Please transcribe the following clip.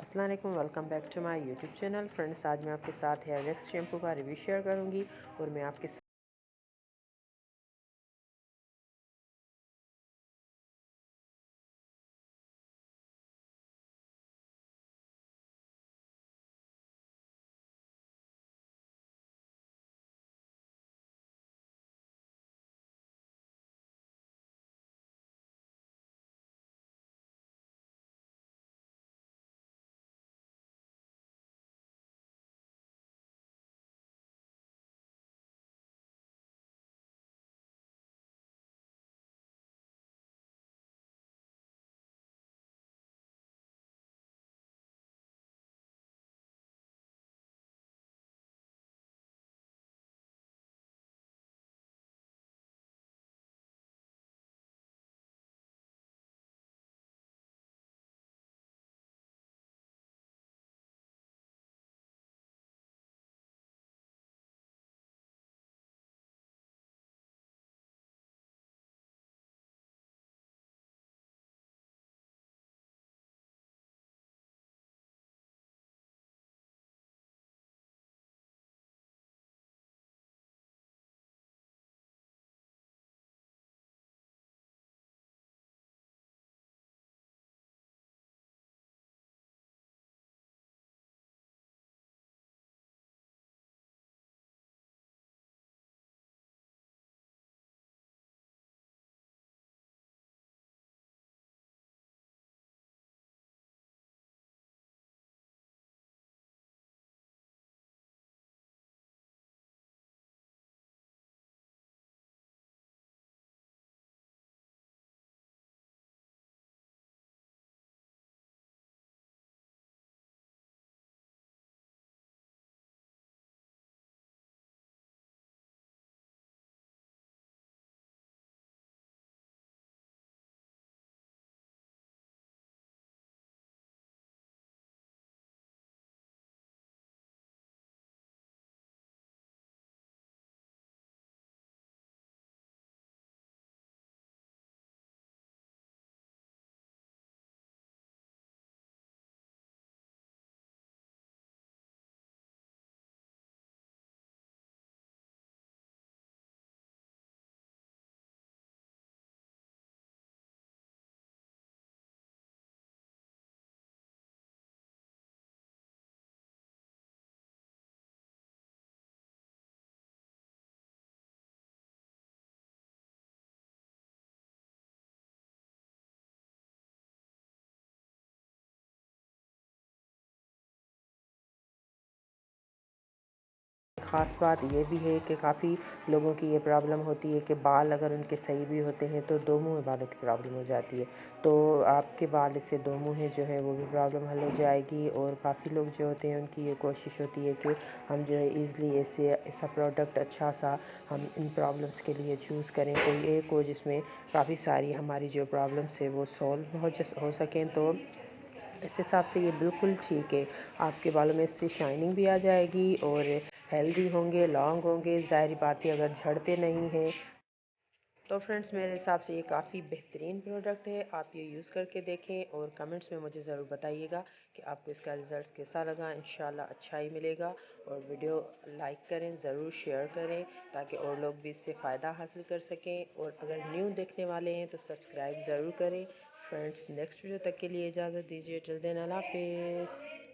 अस्सलाम वालेकुम, welcome back to my YouTube channel. Friends, आज मैं आपके साथ हेयर वैक्स शैम्पू का रिव्यू शेयर करूंगी और मैं आपके ख़ास बात ये भी है कि काफ़ी लोगों की ये प्रॉब्लम होती है कि बाल अगर उनके सही भी होते हैं तो दो मुँह बालों की प्रॉब्लम हो जाती है। तो आपके बाल इससे दो मुँह जो है वो भी प्रॉब्लम हल हो जाएगी। और काफ़ी लोग जो होते हैं उनकी ये कोशिश होती है कि हम जो है ईज़िली ऐसा प्रोडक्ट अच्छा सा हम इन प्रॉब्लम्स के लिए चूज़ करें, कोई एक हो जिसमें काफ़ी सारी हमारी जो प्रॉब्लम्स है वो सॉल्व हो सकें। तो इस हिसाब से ये बिल्कुल ठीक है। आपके बालों में इससे शाइनिंग भी आ जाएगी और हेल्दी होंगे, लॉन्ग होंगे। ज़ाहिर बात है अगर झड़ते नहीं हैं। तो फ्रेंड्स, मेरे हिसाब से ये काफ़ी बेहतरीन प्रोडक्ट है। आप ये यूज़ करके देखें और कमेंट्स में मुझे ज़रूर बताइएगा कि आपको इसका रिज़ल्ट कैसा लगा। इंशाल्लाह अच्छा ही मिलेगा। और वीडियो लाइक करें, ज़रूर शेयर करें ताकि और लोग भी इससे फ़ायदा हासिल कर सकें। और अगर न्यू देखने वाले हैं तो सब्सक्राइब ज़रूर करें। फ्रेंड्स, नेक्स्ट वीडियो तक के लिए इजाज़त दीजिए। टिल देन, अल्लाह हाफिज़।